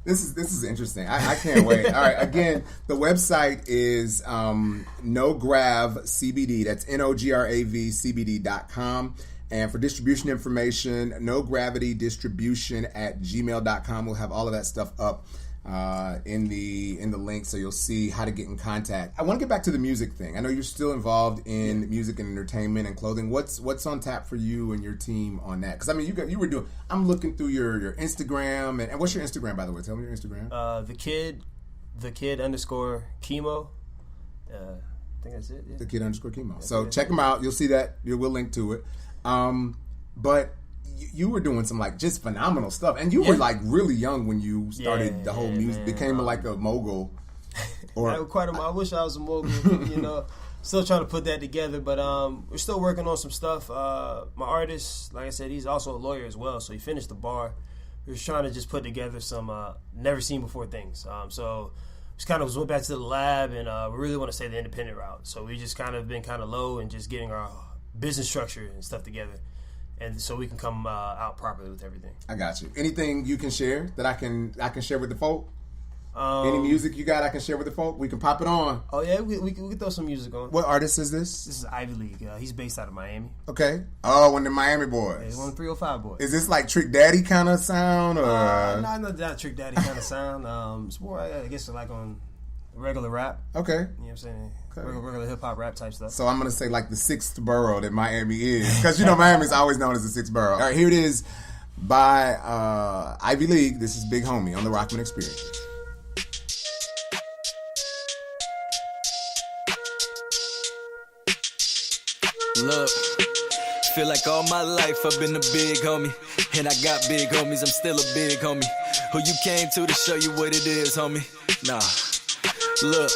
This is interesting. I can't wait. All right. Again, the website is NoGrav CBD. That's NOGRAV CBD.com. And for distribution information, nogravitydistribution@gmail.com. We'll have all of that stuff up in the link, so you'll see how to get in contact. I want to get back to the music thing. I know you're still involved in music and entertainment and clothing. What's on tap for you and your team on that? Because I mean, you were doing. I'm looking through your Instagram and what's your Instagram, by the way? Tell me your Instagram. The kid _ chemo. I think that's it. Yeah. The kid _ chemo. So check them out. You'll see that. We'll link to it. But you were doing some like just phenomenal stuff, and you were like really young when you started the whole music. Man. Became like a mogul. Or I wish I was a mogul. Still trying to put that together, but we're still working on some stuff. My artist, like I said, he's also a lawyer as well, so he finished the bar. We're just trying to just put together some never seen before things. So just kind of went back to the lab, and we really want to stay the independent route. So we just kind of been kind of low and just getting our business structure and stuff together, and so we can come out properly with everything. I got you. Anything you can share that I can share with the folk? Any music you got I can share with the folk? We can pop it on. Oh yeah, we can throw some music on. What artist is this? This is Ivy League. He's based out of Miami. Okay. Oh, one of the Miami boys. Yeah, he's one of the 305 boys. Is this like Trick Daddy kind of sound? Or? No, not Trick Daddy kind of sound. It's more, I guess, like on regular rap. Okay. You know what I'm saying? Okay. Regular hip-hop rap type stuff. So I'm going to say like the sixth borough that Miami is. Because, Miami is always known as the sixth borough. All right, here it is by Ivy League. This is Big Homie on the Rahman Experience. Look, feel like all my life I've been a big homie. And I got big homies, I'm still a big homie. Who you came to show you what it is, homie. Nah, look,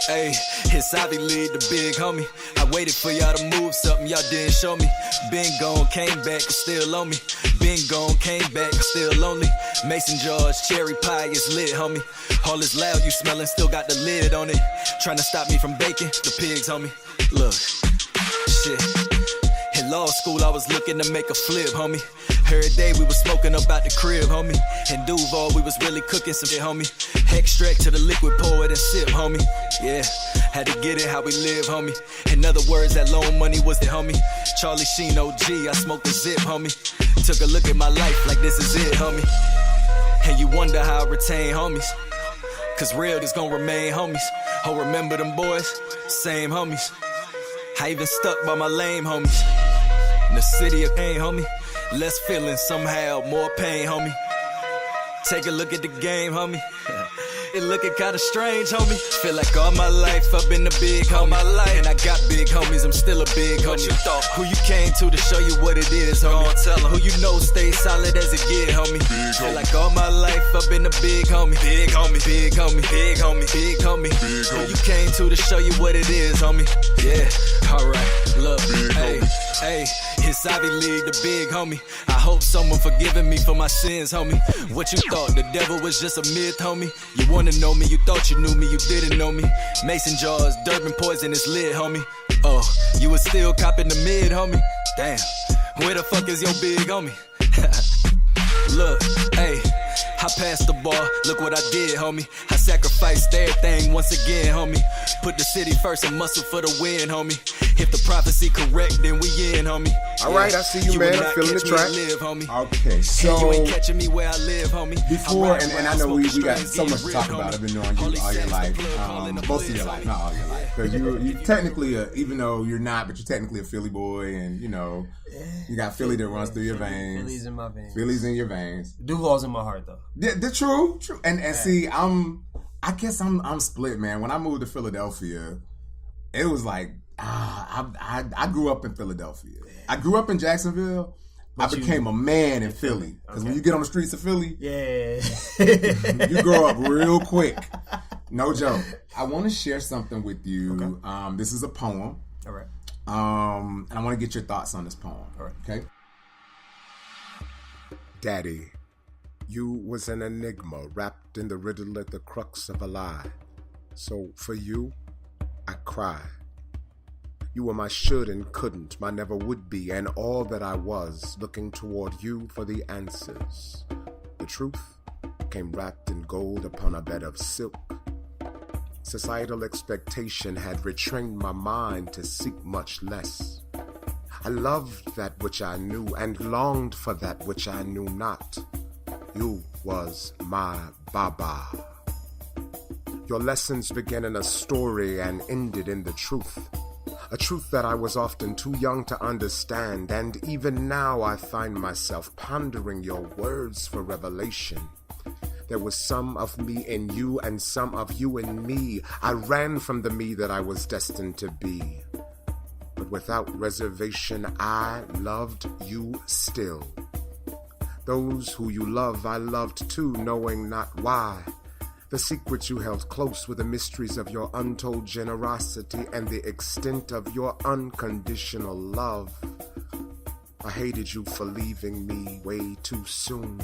hey, it's Ivy League, the big homie. I waited for y'all to move something y'all didn't show me. Been gone, came back, and still on me. Been gone, came back, and still lonely. Mason jars, cherry pie is lit, homie. All is loud, you smellin', still got the lid on it. Trying to stop me from baking, the pigs, homie. Look, shit. In law school, I was looking to make a flip, homie. Every day we was smoking up out the crib, homie. In Duval, we was really cooking some shit, homie. Extract to the liquid, pour it and sip, homie. Yeah, had to get it how we live, homie. In other words, that loan money was the homie. Charlie Sheen OG, I smoked the zip, homie. Took a look at my life like this is it, homie. And you wonder how I retain homies. Cause real is gonna remain homies. Oh, remember them boys? Same homies. I even stuck by my lame homies. In the city of pain, homie. Less feeling, somehow more pain, homie. Take a look at the game, homie. It looking kinda strange, homie. Feel like all my life I've been a big homie. And I got big homies, I'm still a big homie. What you thought? Who you came to show you what it is, homie. Tell who you know stay solid as it get, homie. Feel like all my life I've been a big homie. Big homie, big homie, big homie, big homie. Who you came to show you what it is, homie. Yeah, alright, look, hey, it's Ivy League, the big homie. I hope someone forgiving me for my sins, homie. What you thought, the devil was just a myth, homie? You wanna know me, you thought you knew me, you didn't know me. Mason jars, Durban poisonous lid, homie. Oh, you was still copping the mid, homie. Damn, where the fuck is your big homie? Look, hey, I passed the bar, look what I did, homie. I sacrificed everything once again, homie. Put the city first and muscle for the win, homie. If the prophecy correct, then we in, homie. All right, I see you, man. I'm feeling the track. Okay, so you ain't catching me where I live, homie. Before, and I know we got so much to talk about. I've been knowing you all your life, most of your life, not all your life, because you technically, even though you're not, but you're technically a Philly boy, and you know, you got Philly that runs through your veins. Philly's in my veins. Philly's in your veins. Duval's in my heart, though. Yeah, the true. And see, I guess I'm split, man. When I moved to Philadelphia, it was like I grew up in Philadelphia. I grew up in Jacksonville. But I became a man in Philly. Because when you get on the streets of Philly, you grow up real quick. No joke. I want to share something with you. Okay. This is a poem. All right. And I want to get your thoughts on this poem. All right. Okay. Daddy, you was an enigma wrapped in the riddle at the crux of a lie. So for you, I cry. You were my should and couldn't, my never would be, and all that I was, looking toward you for the answers. The truth came wrapped in gold upon a bed of silk. Societal expectation had retrained my mind to seek much less. I loved that which I knew and longed for that which I knew not. You was my Baba. Your lessons began in a story and ended in the truth. A truth that I was often too young to understand, and even now I find myself pondering your words for revelation. There was some of me in you and some of you in me. I ran from the me that I was destined to be. But without reservation, I loved you still. Those who you love, I loved too, knowing not why. The secrets you held close were the mysteries of your untold generosity and the extent of your unconditional love. I hated you for leaving me way too soon.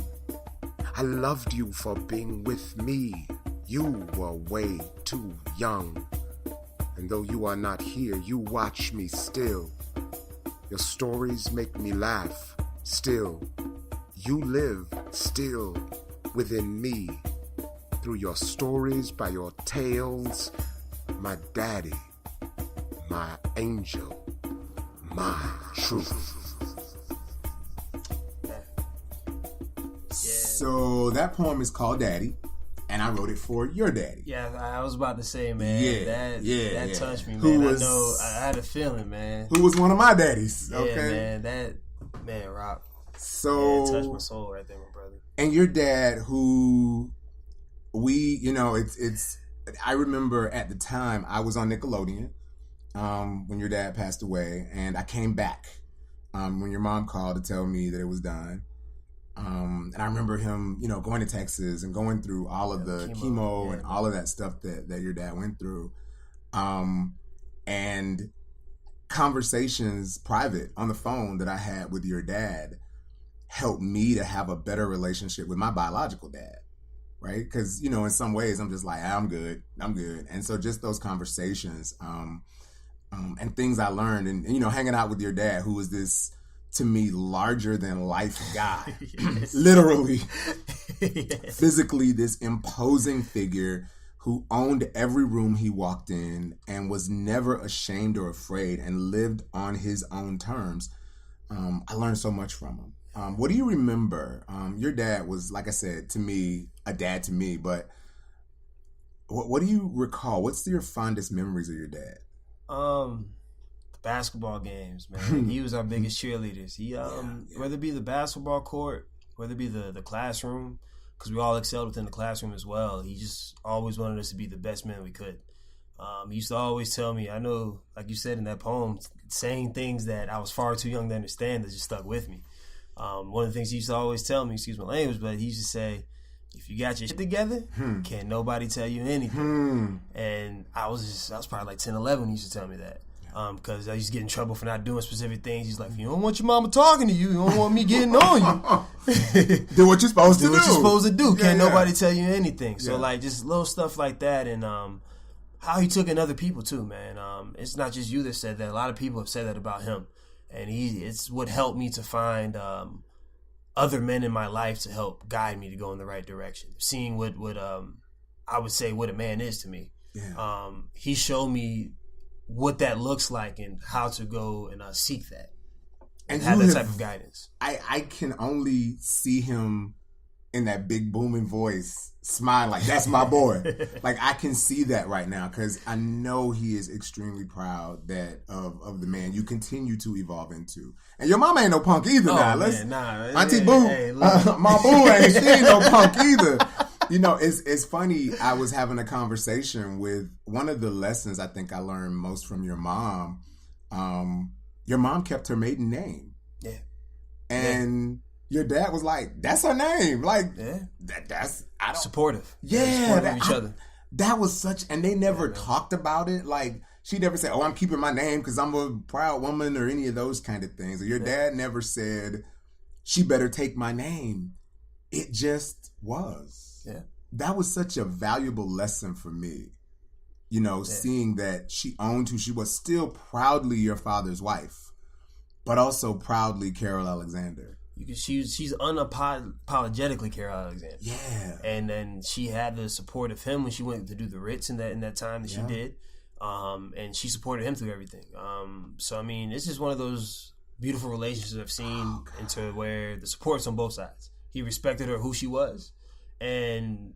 I loved you for being with me. You were way too young. And though you are not here, you watch me still. Your stories make me laugh still. You live still within me. Through your stories, by your tales, my daddy, my angel, my truth. So that poem is called Daddy, and I wrote it for your daddy. Yeah, I was about to say, man, that touched me, man. I had a feeling, man. Who was one of my daddies? Yeah, okay, man, Rock. So it touched my soul right there, my brother. And your dad, who it's. I remember at the time I was on Nickelodeon when your dad passed away, and I came back when your mom called to tell me that it was done. And I remember him, going to Texas and going through all of the chemo and all of that stuff that your dad went through. And conversations private on the phone that I had with your dad helped me to have a better relationship with my biological dad, right? Because, in some ways I'm just like, I'm good. And so just those conversations and things I learned and hanging out with your dad, who was this, to me, larger than life guy. Literally. Yes. Physically, this imposing figure who owned every room he walked in and was never ashamed or afraid and lived on his own terms. I learned so much from him. What do you remember? Your dad was, like I said, to me, a dad to me, but what do you recall? What's your fondest memories of your dad? The basketball games, man. He was our biggest cheerleaders. He, whether it be the basketball court, whether it be the classroom, because we all excelled within the classroom as well. He just always wanted us to be the best men we could. He used to always tell me, I know, like you said in that poem, saying things that I was far too young to understand that just stuck with me. One of the things he used to always tell me, excuse my language, but he used to say, if you got your shit together, can't nobody tell you anything. And I was probably like 10, 11 when he used to tell me that. Because I used to get in trouble for not doing specific things. He's like, you don't want your mama talking to you. You don't want me getting on you. Do what you're supposed to do. Do what you're supposed to do. Can't nobody tell you anything. So, like, just little stuff like that. And how he took in other people, too, man. It's not just you that said that. A lot of people have said that about him. And it's what helped me to find other men in my life to help guide me to go in the right direction. Seeing what I would say what a man is to me. Yeah. He showed me what that looks like and how to go and seek that and have that type of guidance. I can only see him in that big booming voice smile like, that's my boy. Like, I can see that right now because I know he is extremely proud that of the man you continue to evolve into. And your mama ain't no punk either now. Auntie Boo, my boo she ain't no punk either. You know, it's funny. I was having a conversation with one of the lessons I think I learned most from your mom. Your mom kept her maiden name. Yeah. And your dad was like, that's her name. Like, that's supportive. Yeah. Supportive of each other. That was such, and they never talked about it. Like, she never said, oh, I'm keeping my name because I'm a proud woman or any of those kind of things. Or your dad never said, she better take my name. It just was. Yeah. That was such a valuable lesson for me, you know, seeing that she owned who she was, still proudly your father's wife, but also proudly Carol Alexander. She's unapologetically Carol Alexander. Yeah. And then she had the support of him when she went to do the Ritz in that time that she did. And she supported him through everything. So, I mean, it's just one of those beautiful relationships I've seen into where the support's on both sides. He respected her who she was and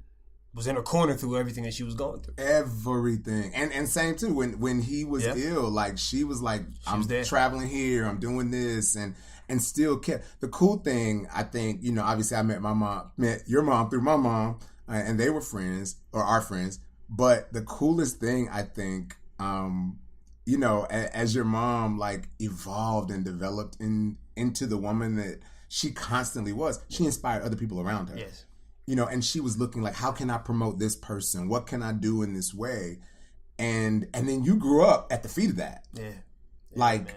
was in her corner through everything that she was going through. Everything. And same too, when he was ill, like she was like, I'm traveling here, I'm doing this, and still kept. The cool thing, I think, you know, obviously I met your mom through my mom, and they were friends, or are friends, but the coolest thing, I think, you know, as your mom like evolved and developed into the woman that she constantly was, she inspired other people around her. Yes. You know, and she was looking like, how can I promote this person? What can I do in this way? And then you grew up at the feet of that. Yeah. Like, man.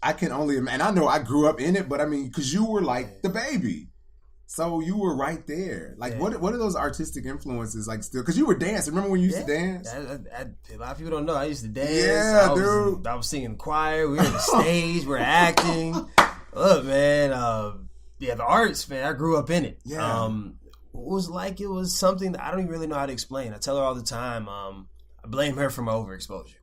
I can only imagine. And I know I grew up in it, but I mean, because you were like the baby. So you were right there. Like, what are those artistic influences like still? Because you were dancing. Remember when you used to dance? A lot of people don't know. I used to dance. Yeah, dude. I was singing the choir. We were on the stage. We were acting. Look, man. The arts, man. I grew up in it. Yeah. It was something that I don't even really know how to explain. I tell her all the time, I blame her for my overexposure.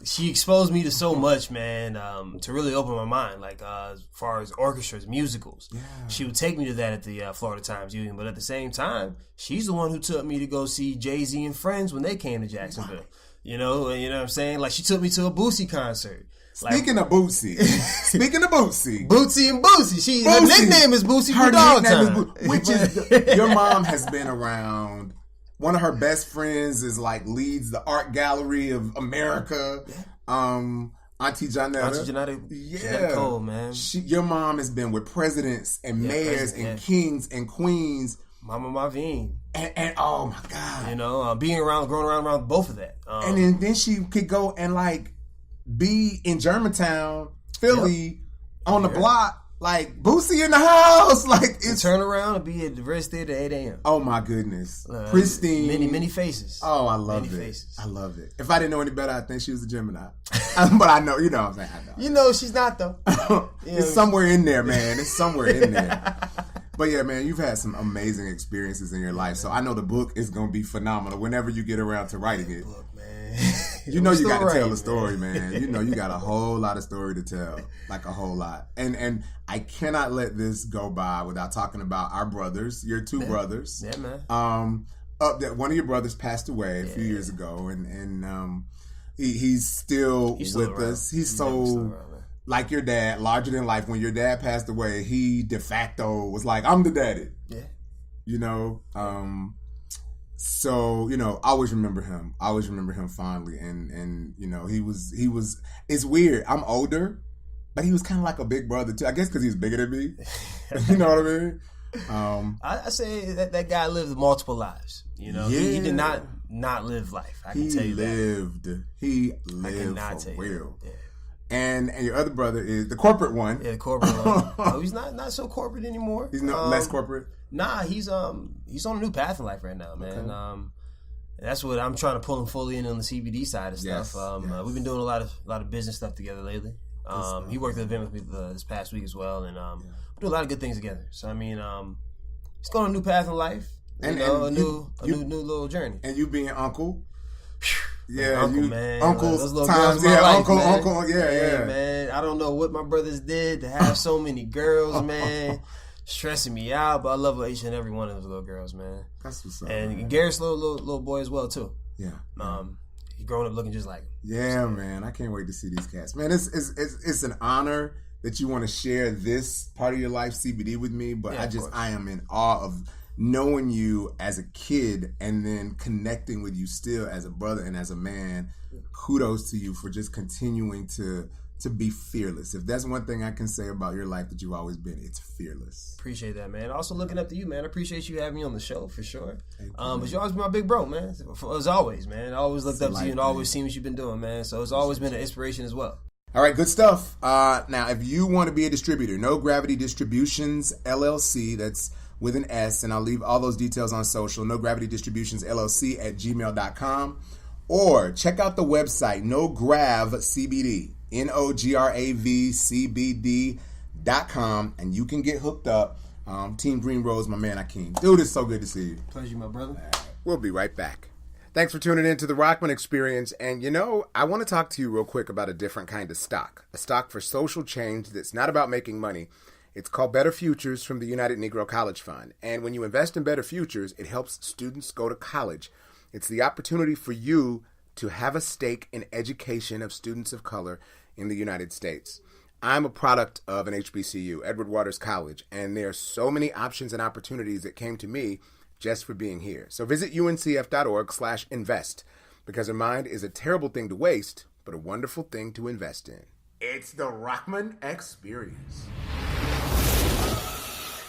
She exposed me to so much, man, to really open my mind, like as far as orchestras, musicals. Yeah. She would take me to that at the Florida Times Union, but at the same time, she's the one who took me to go see Jay-Z and Friends when they came to Jacksonville. Wow. You know what I'm saying? Like, she took me to a Boosie concert. Speaking of Boosie. Bootsy and Boosie. Her nickname is Boosie for dog time. Which is, your mom has been around. One of her best friends is like leads the art gallery of America. Auntie Janetta. Yeah. Cole, man. Your mom has been with presidents and mayors and kings and queens. Mama Marvine. And oh my God. You know, growing around both of that. And then she could go and like be in Germantown, Philly, on the block, like Boosie in the house, like it's turn around and be at the Ritz Theater at 8 a.m. Oh my goodness, pristine, many faces. Oh, I love it. Faces. I love it. If I didn't know any better, I'd think she was a Gemini. But I know, you know what I'm saying. I know. You know she's not though. It's somewhere in there, man. It's somewhere in there. But yeah, man, you've had some amazing experiences in your life, so I know the book is going to be phenomenal whenever you get around to writing it. Book, man. You know you got to tell a story, man. You know you got a whole lot of story to tell, like a whole lot. And I cannot let this go by without talking about our brothers, your two brothers. Yeah, man. One of your brothers passed away a few years ago, and he's still with around. us. He's so like your dad, larger than life. When your dad passed away, he de facto was like, I'm the daddy. Yeah. You know? So, you know, I always remember him. I always remember him fondly. And you know, he was, it's weird. I'm older, but he was kind of like a big brother too. I guess because he's bigger than me. You know what I mean? I say that guy lived multiple lives. You know, he did not live life. I can tell you that. He lived I cannot for tell you real. that. Yeah. And your other brother is the corporate one. Yeah, the corporate one. No, he's not so corporate anymore. He's not less corporate. Nah, he's on a new path in life right now, man. Okay. That's what I'm trying to pull him fully in on the CBD side of stuff. Yes. We've been doing a lot of business stuff together lately. He worked at the event with me this past week as well, and we do a lot of good things together. So I mean, he's going on a new path in life, a new little journey. And you being uncle. Yeah, uncle, man. Uncle's those little times, girls in my life, uncle, yeah, man. I don't know what my brothers did to have so many girls, man. Stressing me out, but I love each and every one of those little girls, man. That's what's up. And man. Garrett's little boy as well too. Yeah. He growing up looking just like him. Yeah, man. I can't wait to see these cats, man. It's an honor that you want to share this part of your life, CBD, with me. But I am in awe of knowing you as a kid and then connecting with you still as a brother and as a man. Kudos to you for just continuing to be fearless. If that's one thing I can say about your life that you've always been, it's fearless. Appreciate that, man. Also looking up to you, man. I appreciate you having me on the show for sure. But you always been my big bro, man. As always, man. I always looked up to you and always seen what you've been doing, man. So it's always been an inspiration as well. All right, good stuff. Now, if you want to be a distributor, No Gravity Distributions LLC, that's with an S, and I'll leave all those details on social, No Gravity Distributions LLC at gmail.com, or check out the website, NoGravCBD, NoGravCBD.com, and you can get hooked up. Team Green Rose, my man Akeem. Dude, it's so good to see you. Pleasure, my brother. We'll be right back. Thanks for tuning in to the Rahman Experience. And you know, I want to talk to you real quick about a different kind of stock. A stock for social change that's not about making money. It's called Better Futures from the United Negro College Fund. And when you invest in Better Futures, it helps students go to college. It's the opportunity for you to have a stake in education of students of color in the United States. I'm a product of an HBCU, Edward Waters College, and there are so many options and opportunities that came to me just for being here. So visit uncf.org/invest, because a mind is a terrible thing to waste, but a wonderful thing to invest in. It's the Rahman Experience.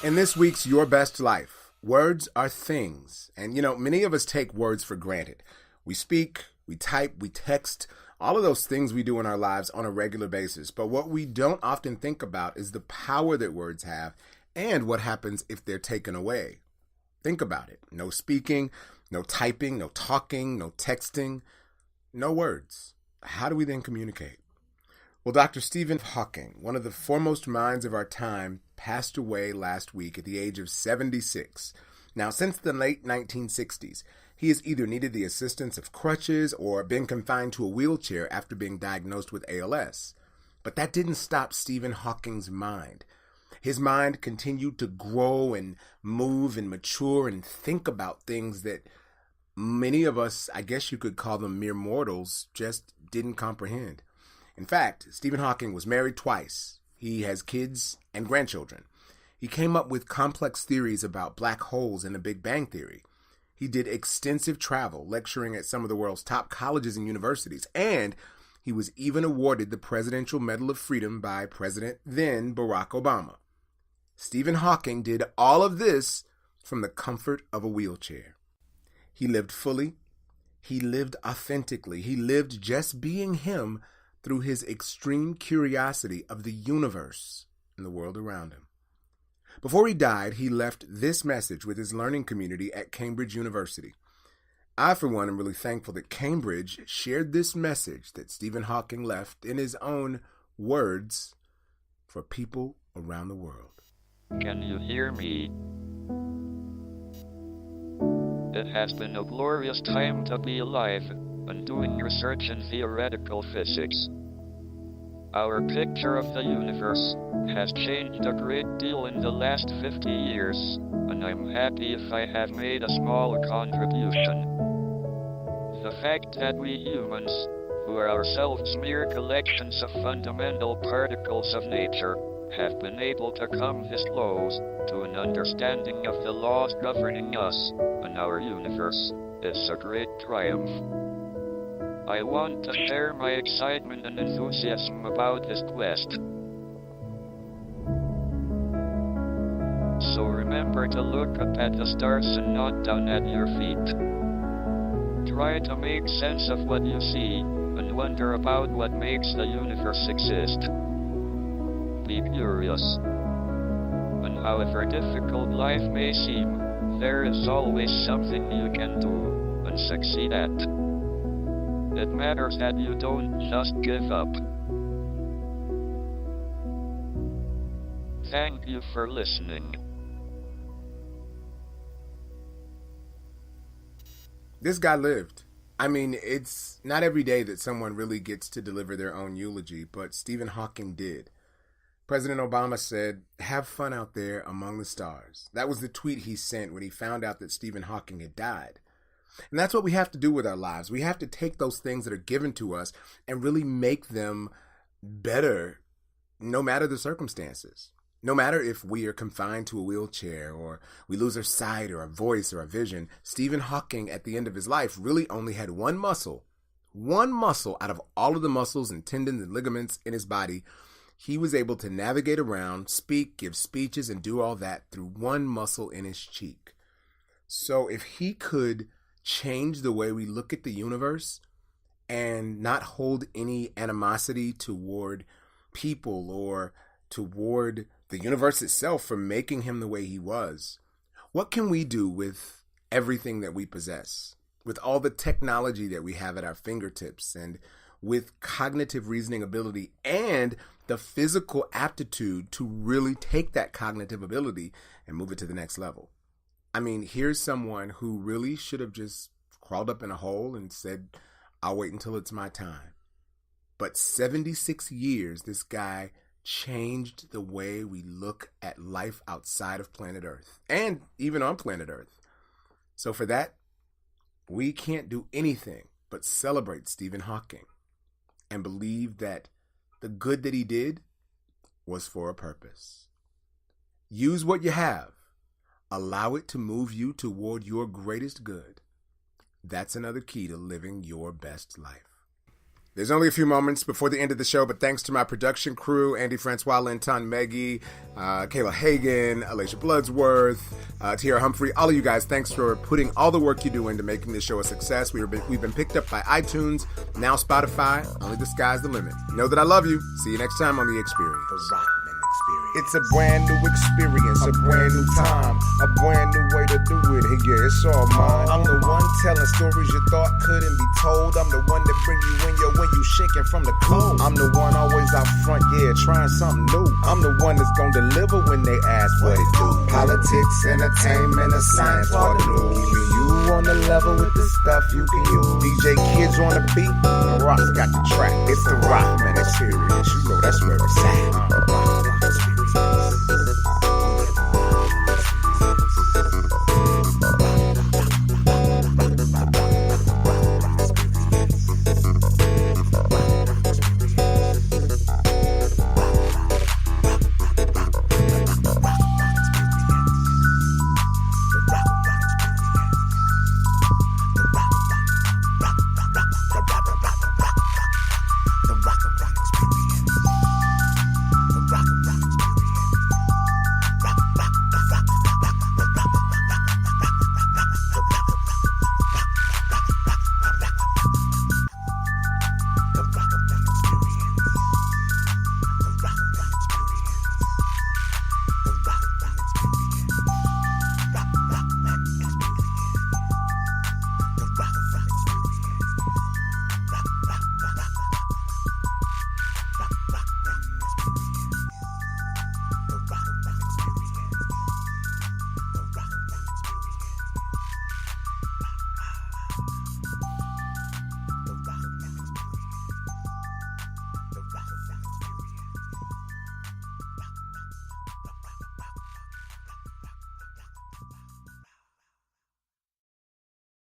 In this week's Your Best Life, words are things. And you know, many of us take words for granted. We speak, we type, we text, all of those things we do in our lives on a regular basis. But what we don't often think about is the power that words have and what happens if they're taken away. Think about it. No speaking, no typing, no talking, no texting, no words. How do we then communicate? Well, Dr. Stephen Hawking, one of the foremost minds of our time, passed away last week at the age of 76. Now, since the late 1960s, he has either needed the assistance of crutches or been confined to a wheelchair after being diagnosed with ALS. But that didn't stop Stephen Hawking's mind. His mind continued to grow and move and mature and think about things that many of us, I guess you could call them mere mortals, just didn't comprehend. In fact, Stephen Hawking was married twice. He has kids and grandchildren. He came up with complex theories about black holes and the Big Bang Theory. He did extensive travel, lecturing at some of the world's top colleges and universities, and he was even awarded the Presidential Medal of Freedom by President then Barack Obama. Stephen Hawking did all of this from the comfort of a wheelchair. He lived fully. He lived authentically. He lived just being him through his extreme curiosity of the universe and the world around him. Before he died, he left this message with his learning community at Cambridge University. I, for one, am really thankful that Cambridge shared this message that Stephen Hawking left in his own words for people around the world. Can you hear me? It has been a glorious time to be alive and doing research in theoretical physics. Our picture of the universe has changed a great deal in the last 50 years, and I'm happy if I have made a small contribution. The fact that we humans, who are ourselves mere collections of fundamental particles of nature, have been able to come this close to an understanding of the laws governing us and our universe. It's a great triumph. I want to share my excitement and enthusiasm about this quest. So remember to look up at the stars and not down at your feet. Try to make sense of what you see and wonder about what makes the universe exist. Be curious. And however difficult life may seem, there is always something you can do and succeed at. It matters that you don't just give up. Thank you for listening. This guy lived. I mean, it's not every day that someone really gets to deliver their own eulogy, but Stephen Hawking did. President Obama said, "Have fun out there among the stars." That was the tweet he sent when he found out that Stephen Hawking had died. And that's what we have to do with our lives. We have to take those things that are given to us and really make them better, no matter the circumstances. No matter if we are confined to a wheelchair or we lose our sight or our voice or our vision, Stephen Hawking at the end of his life really only had one muscle out of all of the muscles and tendons and ligaments in his body. He was able to navigate around, speak, give speeches, and do all that through one muscle in his cheek. So if he could change the way we look at the universe and not hold any animosity toward people or toward the universe itself for making him the way he was, what can we do with everything that we possess, with all the technology that we have at our fingertips, and with cognitive reasoning ability and the physical aptitude to really take that cognitive ability and move it to the next level? I mean, here's someone who really should have just crawled up in a hole and said, "I'll wait until it's my time." But 76 years, this guy changed the way we look at life outside of planet Earth and even on planet Earth. So for that, we can't do anything but celebrate Stephen Hawking and believe that the good that he did was for a purpose. Use what you have. Allow it to move you toward your greatest good. That's another key to living your best life. There's only a few moments before the end of the show, but thanks to my production crew, Andy Francois, Linton Meggie, Kayla Hagan, Alicia Bloodsworth, Tiara Humphrey, all of you guys, thanks for putting all the work you do into making this show a success. We've been picked up by iTunes, now Spotify. Only the sky's the limit. Know that I love you. See you next time on The Experience. The Rahman Experience. It's a brand new experience, a brand new time, a brand new way to do it. Hey, yeah, it's all mine. I'm the one telling stories you thought couldn't be told. I'm the one that bring you in when you shaking from the cold. I'm the one always out front, yeah, trying something new. I'm the one that's gonna deliver when they ask what it do. Politics, entertainment, and science, what it do. Keeping you on the level with the stuff you can use. DJ Kids on the beat, and Ross got the track. It's the Rahman Experience. You know that's where it's at.